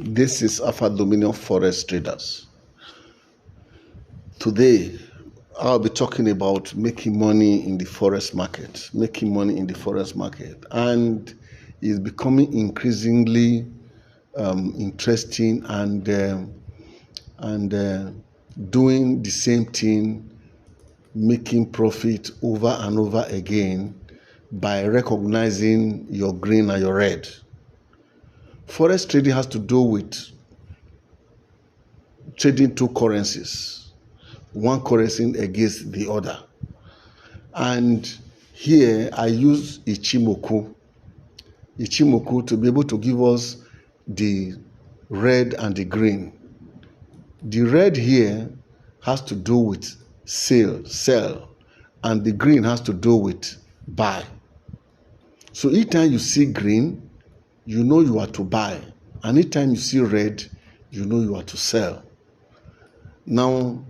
This is Alpha Dominion Forex Traders. Today, I'll be talking about making money in the forex market. And it's becoming increasingly interesting and doing the same thing, making profit over and over again by recognizing your green and your red. Forex trading has to do with trading two currencies, one currency against the other. And here I use Ichimoku to be able to give us the red and the green. The red here has to do with sell, and the green has to do with buy. So each time you see green, you know you are to buy, and each time you see red, you know you are to sell. Now,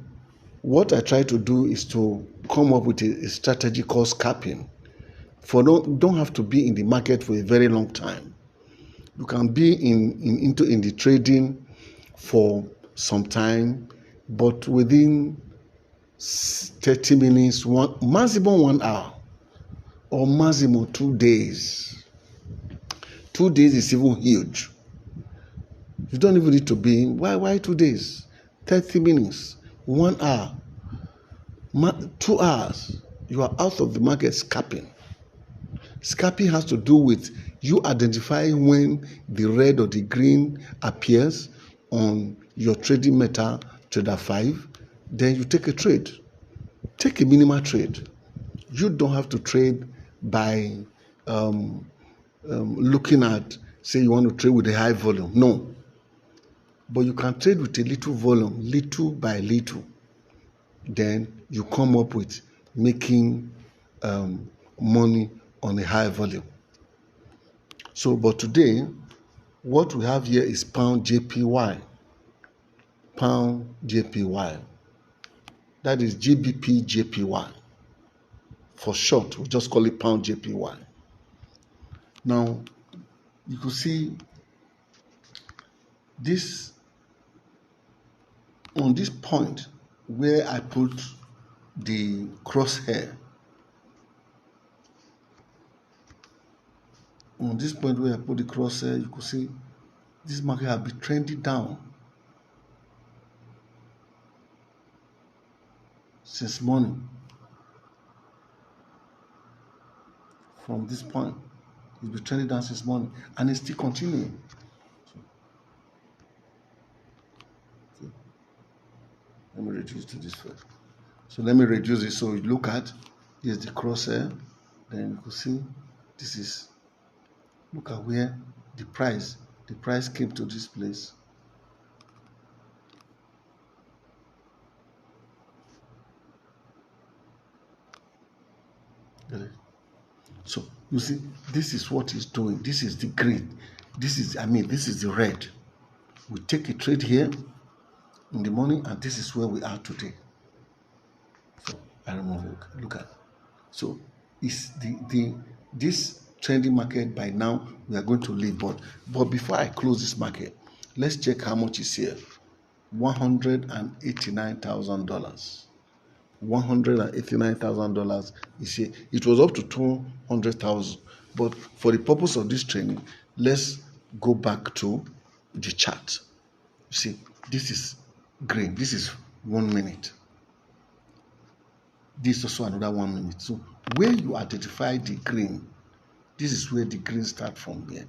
what I try to do is to come up with a strategy called scalping. Don't have to be in the market for a very long time. You can be in the trading for some time, but within 30 minutes, maximum 1 hour, or maximum 2 days. 2 days is even huge. You don't even need to be in. Why 2 days? 30 minutes, 1 hour, 2 hours. You are out of the market scalping. Scalping has to do with you identifying when the red or the green appears on your trading meta, trader 5. Then you take a trade. Take a minimal trade. You don't have to trade by looking at, say you want to trade with a high volume. No. But you can trade with a little volume, little by little. Then you come up with making money on a high volume. So, but today, what we have here is pound JPY. Pound JPY. That is GBP JPY. For short, we just call it pound JPY. Now, you can see this on this point where I put the crosshair. On this point where I put the crosshair, you can see this market has been trending down since morning. From this point, it's been trending down since morning, and it's still continuing. Let me reduce to this first. So let me reduce it. So you look at, here's the crosshair. Then you can see this is, look at where the price came to this place. So you see, this is what it's doing. This is the green. This is the red. We take a trade here in the morning, and this is where we are today. So I remove it. Look at. So it's this trending market. By now we are going to leave, but before I close this market, let's check how much is here. $189,000. $189,000 is here. It was up to 200,000, but for the purpose of this training, let's go back to the chart. You see, this is green. This is 1 minute. This is also another 1 minute. So where you identify the green, this is where the green start from here.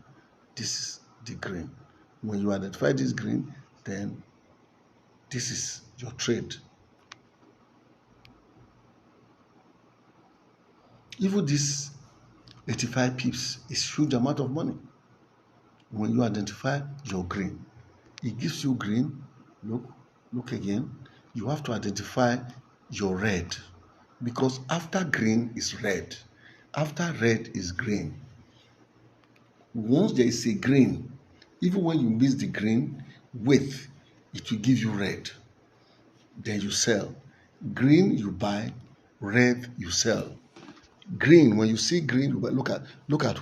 This is the green. When you identify this green, then this is your trade. Even this 85 pips is huge amount of money. When you identify your green, it gives you green. Look again. You have to identify your red, because after green is red, after red is green. Once there is a green, even when you miss the green, wait, it will give you red. Then you sell. Green you buy, red you sell. Green, when you see green, look at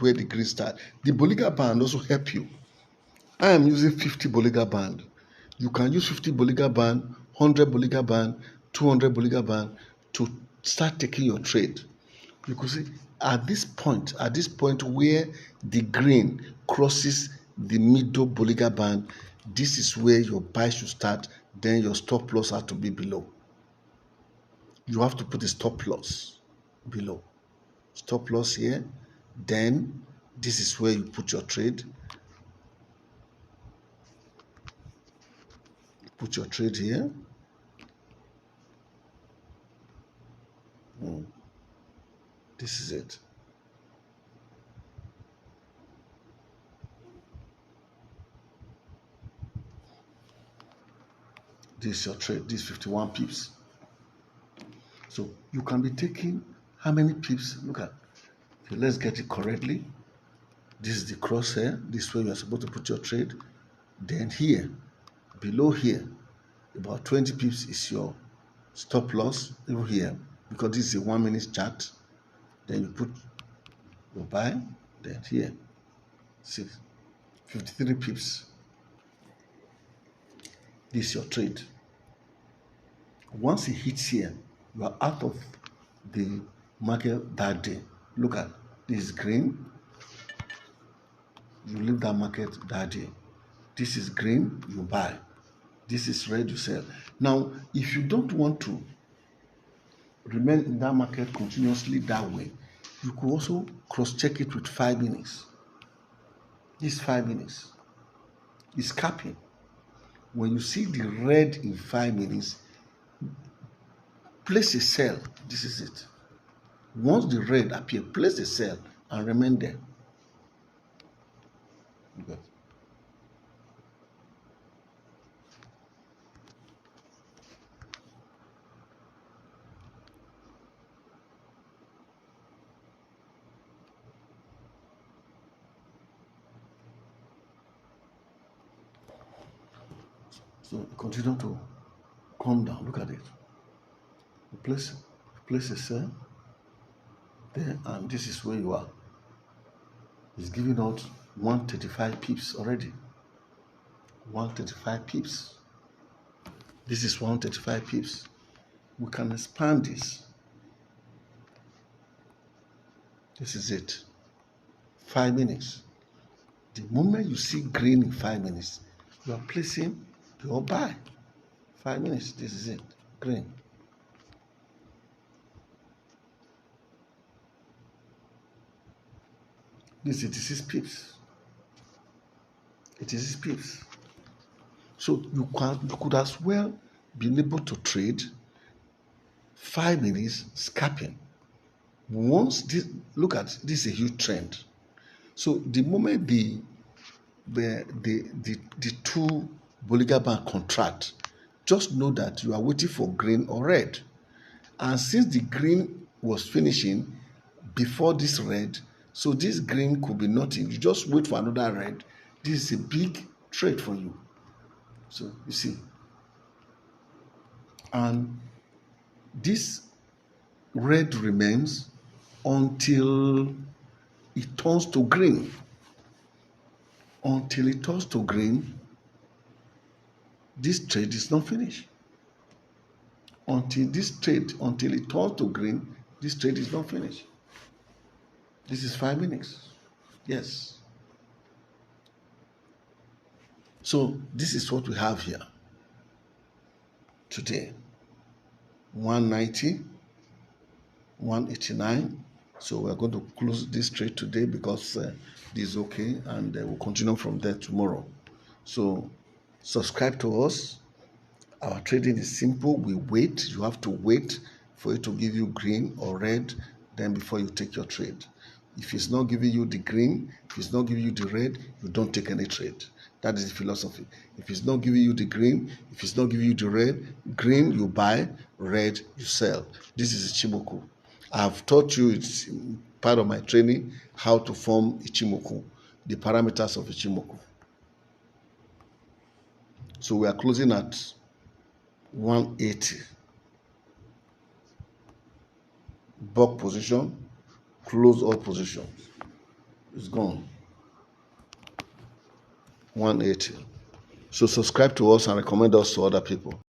where the green start. The Bollinger Band also help you. I am using 50 Bollinger Band. You can use 50 Bollinger Band, 100 Bollinger Band, 200 Bollinger Band to start taking your trade. You could see at this point where the green crosses the middle Bollinger Band, this is where your buy should start. Then your stop loss has to be below. You have to put a stop loss below. Stop loss here. Then this is where you put your trade. Put your trade here. This is it. This is your trade. This 51 pips. So you can be taking how many pips? Look at. Okay, let's get it correctly. This is the crosshair. This is where you are supposed to put your trade. Then here, below here, about 20 pips is your stop loss over here, because this is a 1 minute chart. Then you put your buy. Then here, 53 pips. This is your trade. Once it hits here, you are out of the market that day. Look at this is green. You leave that market that day. This is green, you buy. This is red, you sell. Now, if you don't want to remain in that market continuously that way, you could also cross-check it with 5 minutes. This 5 minutes is capping. When you see the red in 5 minutes, place a sell. This is it. Once the red appears, place a sell and remain there. Okay. So continue to calm down. Look at it. You place a sell there, and this is where you are. It's giving out 135 pips already. 135 pips. This is 135 pips. We can expand this. This is it. 5 minutes. The moment you see green in 5 minutes, you are placing your buy. 5 minutes. This is it. Green. This is 86 pips. 86 pips. So you could as well be able to trade 5 minutes scalping. Once this, look at this is a huge trend. So the moment the two Bollinger Band contract, just know that you are waiting for green or red. And since the green was finishing before this red, so this green could be nothing. You just wait for another red. This is a big trade for you. So you see, and this red remains until it turns to green. Until it turns to green, this trade is not finished. Until it turns to green, this trade is not finished. This is 5 minutes. Yes. So this is what we have here today. 190, 189. So we're going to close this trade today because this is okay, and we'll continue from there tomorrow. So subscribe to us. Our trading is simple. We wait. You have to wait for it to give you green or red, then before you take your trade. If it's not giving you the green, if it's not giving you the red, you don't take any trade. That is the philosophy. If it's not giving you the green, if it's not giving you the red, green you buy, red you sell. This is Ichimoku. I've taught you, it's part of my training, how to form Ichimoku, the parameters of Ichimoku. So we are closing at 180. Bulk position, close all positions. It's gone. 180. So subscribe to us and recommend us to other people.